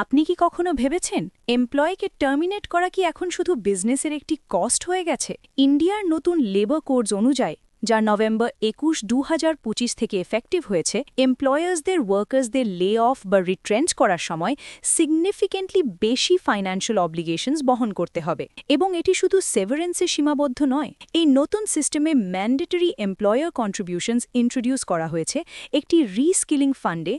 আপনি কি কখনো ভেবেছেন এমপ্লয়িকে টার্মিনেট করা কি এখন শুধু বিজনেসের একটি কস্ট হয়ে গেছে? ইন্ডিয়ার নতুন লেবার কোডস অনুযায়ী, যা নভেম্বর ২১, ২০২৫ থেকে এফেক্টিভ হয়েছে, এমপ্লয়ার্সদের ওয়ার্কার্সদের লে অফ বা রিট্রেঞ্চ করার সময় সিগনিফিক্যান্টলি বেশি ফাইন্যান্সিয়াল অব্লিগেশনস বহন করতে হবে। এবং এটি শুধু সেভারেন্সে সীমাবদ্ধ নয়। এই নতুন সিস্টেমে ম্যান্ডেটরি এমপ্লয়ার কন্ট্রিবিউশনস ইন্ট্রোডিউস করা হয়েছে একটি রিস্কিলিং ফান্ডে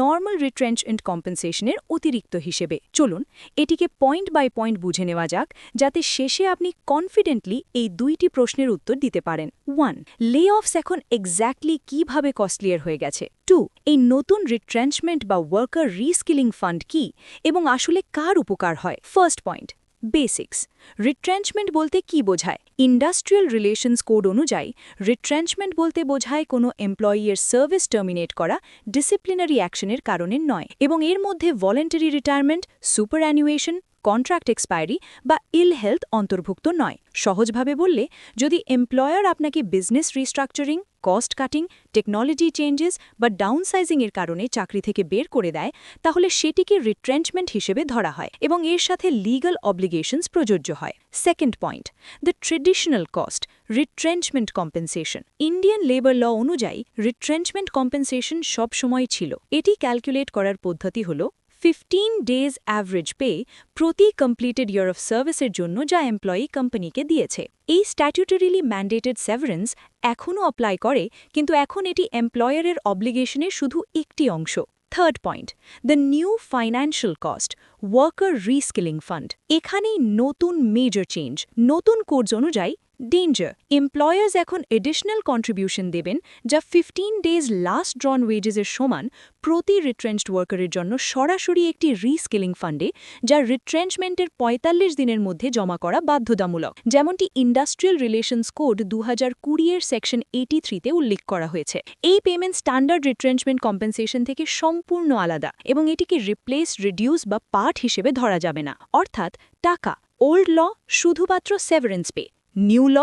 নর্মাল রিট্রেঞ্চমেন্ট কম্পেনসেশনের অতিরিক্ত হিসেবে। চলুন এটিকে পয়েন্ট বাই পয়েন্ট বুঝে নেওয়া যাক, যাতে শেষে আপনি কনফিডেন্টলি এই দুইটি প্রশ্নের উত্তর দিতে পারেন। 1. লে অফস এখন এক্স্যাক্টলি কীভাবে কস্টলিয়ার হয়ে গেছে? 2. এই নতুন রিট্রেঞ্চমেন্ট বা ওয়ার্কার রিস্কিলিং ফান্ড কি এবং আসলে কার উপকার হয়? First point, basics. রিট্রেঞ্চমেন্ট বলতে কি বোঝায়? ইন্ডাস্ট্রিয়াল রিলেশনস কোড অনুযায়ী রিট্রেঞ্চমেন্ট বলতে বোঝায় কোনো এমপ্লয়ির সার্ভিস টার্মিনেট করা ডিসিপ্লিনারি অ্যাকশনের কারণে নয়, এবং এর মধ্যে ভলেন্টারি রিটায়ারমেন্ট, সুপারঅ্যানুয়েশন, কন্ট্রাক্ট এক্সপায়ারি বা ইল হেলথ অন্তর্ভুক্ত নয়। সহজভাবে বললে, যদি এমপ্লয়ার আপনাকে business restructuring, cost cutting, technology changes বা ডাউনসাইজিংয়ের কারণে চাকরি থেকে বের করে দেয়, তাহলে সেটিকে রিট্রেঞ্চমেন্ট হিসেবে ধরা হয় এবং এর সাথে লিগ্যাল অব্লিগেশনস প্রযোজ্য হয়। Second point, the traditional cost retrenchment compensation. Indian labour law অনুযায়ী রিট্রেঞ্চমেন্ট কম্পেনসেশন সবসময় ছিল। এটি ক্যালকুলেট করার পদ্ধতি হল 15 ডেজ অ্যাভারেজ পে প্রতি কমপ্লিটেড ইয়ার অফ সার্ভিসের জন্য যা এমপ্লয়ি কোম্পানিকে দিয়েছে। এই স্ট্যাটুটরিলি ম্যান্ডেটেড সেভারেন্স এখনও অ্যাপ্লাই করে, কিন্তু এখন এটি এমপ্লয়ারের অব্লিগেশনের শুধু একটি অংশ। Third point, the new financial cost worker reskilling fund. এখানেই নতুন মেজর চেঞ্জ। নতুন কোডস অনুযায়ী ডেঞ্জার এমপ্লয়ার্স এখন এডিশনাল কন্ট্রিবিউশন দেবেন, যা 15 ডেজ লাস্ট ড্রন ওয়েজেসের সমান প্রতি রিট্রেঞ্চড ওয়ার্কারের জন্য সরাসরি একটি রিস্কিলিং ফান্ডে, যা রিট্রেঞ্চমেন্টের ৪৫ দিনের মধ্যে জমা করা বাধ্যতামূলক, যেমনটি ইন্ডাস্ট্রিয়াল রিলেশনস কোড ২০২০ এর সেকশন 83-তে উল্লেখ করা হয়েছে। এই পেমেন্ট স্ট্যান্ডার্ড রিট্রেঞ্চমেন্ট কম্পেনসেশন থেকে সম্পূর্ণ আলাদা, এবং এটিকে রিপ্লেস, রিডিউস বা পার্ট হিসেবে ধরা যাবে না। অর্থাৎ টাকা ওল্ড ল শুধুমাত্র সেভারেন্স পে, নিউ ল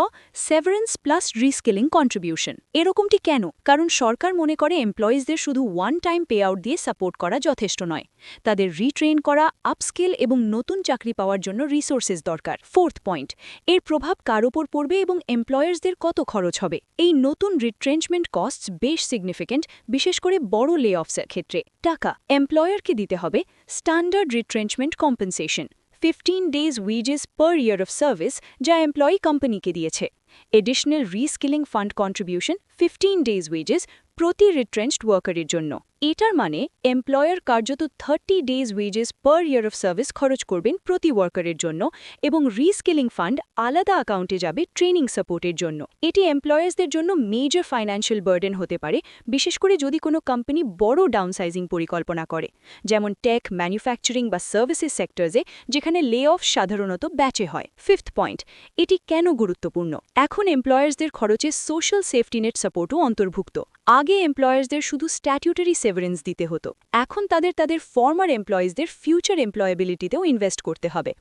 সেভারেন্স প্লাস রিস্কিলিং কন্ট্রিবিউশন। এরকমটি কেন? কারণ সরকার মনে করে এমপ্লয়িজদের শুধু ওয়ান টাইম পে আউট দিয়ে সাপোর্ট করা যথেষ্ট নয়, তাদের রিট্রেন করা, আপস্কেল এবং নতুন চাকরি পাওয়ার জন্য রিসোর্সেস দরকার। ফোর্থ পয়েন্ট, এর প্রভাব কার ওপর পড়বে এবং এমপ্লয়ার্সদের কত খরচ হবে? এই নতুন রিট্রেঞ্চমেন্ট কস্টস বেশ সিগনিফিক্যান্ট, বিশেষ করে বড় লে অফসের ক্ষেত্রে। টাকা এমপ্লয়ারকে দিতে হবে standard retrenchment compensation 15 days wages per year of service, যা এমপ্লয়ি কোম্পানিকে দিয়েছে। Additional reskilling fund contribution 15 days wages প্রতি রিট্রেঞ্চড ওয়ার্কারের জন্য। এটার মানে এমপ্লয়ার কার্যত 30 days wages per year of service খরচ করবেন প্রতি ওয়ার্কারের জন্য, এবং রিস্কিলিং ফান্ড আলাদা অ্যাকাউন্টে যাবে ট্রেনিং সাপোর্টের জন্য। এটি এমপ্লয়ার্সদের জন্য মেজর ফাইন্যান্সিয়াল বার্ডেন হতে পারে, বিশেষ করে যদি কোনো কোম্পানি বড় ডাউনসাইজিং পরিকল্পনা করে, যেমন টেক, ম্যানুফ্যাকচারিং বা সার্ভিসেস সেক্টরসে, যেখানে লে অফ সাধারণত ব্যাচে হয়। ফিফথ পয়েন্ট, এটি কেন গুরুত্বপূর্ণ? এখন এমপ্লয়ার্সদের খরচে সোশ্যাল সেফটি নেট সাপোর্টও অন্তর্ভুক্ত। আগে এমপ্লয়ার্সদের শুধু স্ট্যাটিউটারি সেভারেন্স দিতে হতো, এখন তাদের ফর্মার এমপ্লয়িজদের ফিউচার এমপ্লয়াবিলিটিতেও ইনভেস্ট করতে হবে।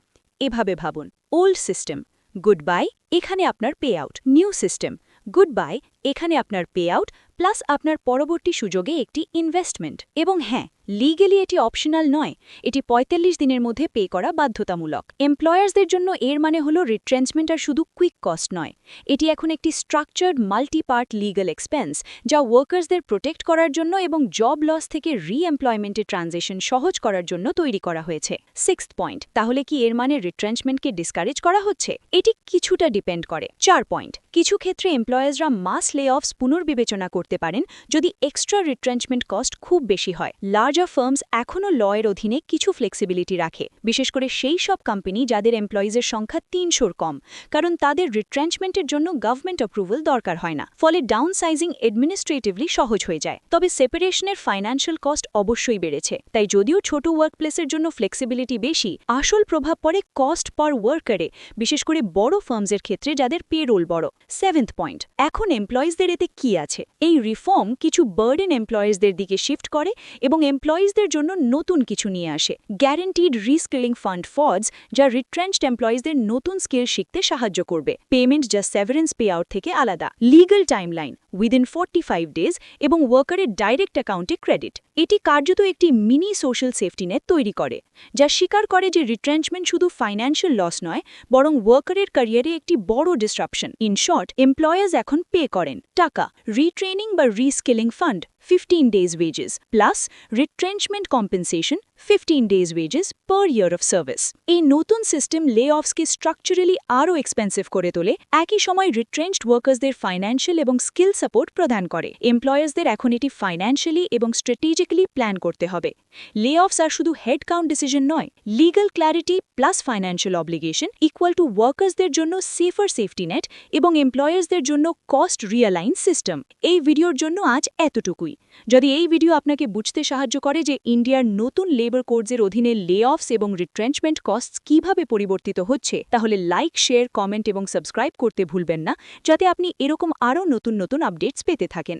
এভাবে ভাবুন, ওল্ড সিস্টেম গুড বাই, এখানে আপনার pay out. New system good bye, এখানে আপনার পে আউট প্লাস আপনার পরবর্তী সুযোগে একটি ইনভেস্টমেন্ট। এবং হ্যাঁ, লিগ্যালি এটি অপশনাল নয়, এটি ৪৫ দিনের মধ্যে পে করা বাধ্যতামূলক। এমপ্লয়ার্সদের জন্য এর মানে হলো রিট্রেঞ্চমেন্ট আর শুধু কুইক কস্ট নয়, এটি এখন একটি structured multi part legal expense, যা ওয়ার্কার্সদের প্রোটেক্ট করার জন্য এবং জব লস থেকে রি-এমপ্লয়মেন্টের ট্রানজিশন সহজ করার জন্য তৈরি করা হয়েছে। সিক্সথ পয়েন্ট, তাহলে কি এর মানে রিট্রেঞ্চমেন্টকে ডিসকারেজ করা হচ্ছে? এটি কিছুটা ডিপেন্ড করে। 4 পয়েন্ট, কিছু ক্ষেত্রে এমপ্লয়ার্সরা মাস লে অফস পুনর্বিবেচনা করতে পারেন যদি এক্সট্রা রিট্রেঞ্চমেন্ট কস্ট খুব বেশি হয়। লার্জার ফার্মস এখনও লয়ের অধীনে কিছু ফ্লেক্সিবিলিটি রাখে, বিশেষ করে সেই সব কোম্পানি যাদের এমপ্লয়িজের সংখ্যা ৩০০-র কম, কারণ তাদের রিট্রেঞ্চমেন্টের জন্য গভর্নমেন্ট অ্যাপ্রুভাল দরকার হয় না। ফলে ডাউনসাইজিং অ্যাডমিনিস্ট্রেটিভলি সহজ হয়ে যায়। তবে সেপারেশনের ফাইন্যান্সিয়াল কস্ট অবশ্যই বেড়েছে, তাই যদিও ছোট ওয়ার্কপ্লেসের জন্য ফ্লেক্সিবিলিটি বেশি, আসল প্রভাব পড়ে কস্ট পার ওয়ার্কারে, বিশেষ করে বড় ফার্মসের ক্ষেত্রে যাদের পেরোল বড়। সেভেন্থ পয়েন্ট, এখন এমপ্লয়িজদের এতে কি আছে? এই রিফর্ম কিছু বার্ডেন এমপ্লয়িজদের দিকে শিফট করে এবং এমপ্লয়িজদের জন্য নতুন কিছু নিয়ে আসে। গ্যারান্টিড রিস্কিলিং ফান্ড ফডস, যা রিট্রেঞ্চড এমপ্লয়িজদের নতুন স্কিল শিখতে সাহায্য করবে। পেমেন্ট যা সেভারেন্স পে আউট থেকে আলাদা। লিগ্যাল টাইমলাইন উইদিন 45 ডেজ এবং ওয়ার্কারের ডাইরেক্ট অ্যাকাউন্টে ক্রেডিট। এটি কার্যত একটি মিনি সোশ্যাল সেফটি নেট তৈরি করে, যা স্বীকার করে যে রিট্রেঞ্চমেন্ট শুধু ফাইন্যান্সিয়াল লস নয়, বরং ওয়ার্কারের ক্যারিয়ারে একটি বড় ডিসরাপশন। ইন শর্ট, এমপ্লয়ার্স এখন পে করেন টাকা, রিট্রেনিং বা রিস্কিলিং fund 15 days wages plus retrenchment compensation 15 days wages per year of service। এই নতুন সিস্টেম লে-অফসকে স্ট্রাকচারালি আরও এক্সপেন্সিভ করে তোলে, একই সময় রিট্রেঞ্চড ওয়ার্কার্সদের ফাইন্যান্সিয়াল এবং স্কিল সাপোর্ট প্রদান করে। এমপ্লয়ার্সদের এখন এটি ফাইন্যান্সিয়ালি এবং স্ট্র্যাটেজিক্যালি প্ল্যান করতে হবে। লে-অফস আর শুধু হেড কাউন্ট ডিসিশন নয়, legal clarity plus financial obligation equal to ওয়ার্কার্সদের জন্য সেফার সেফটি নেট এবং এমপ্লয়ার্সদের জন্য কস্ট রিয়ালাইন সিস্টেম। এই ভিডিওর জন্য আজ এতটুকুই। যদি এই ভিডিও আপনাকে বুঝতে সাহায্য করে যে ইন্ডিয়ার নতুন লেবার কোডসের অধীনে লে-অফস এবং রিট্রেঞ্চমেন্ট কস্টস কিভাবে পরিবর্তিত হচ্ছে, তাহলে লাইক, শেয়ার, কমেন্ট এবং সাবস্ক্রাইব করতে ভুলবেন না, যাতে আপনি এরকম আরও নতুন নতুন আপডেটস পেতে থাকেন।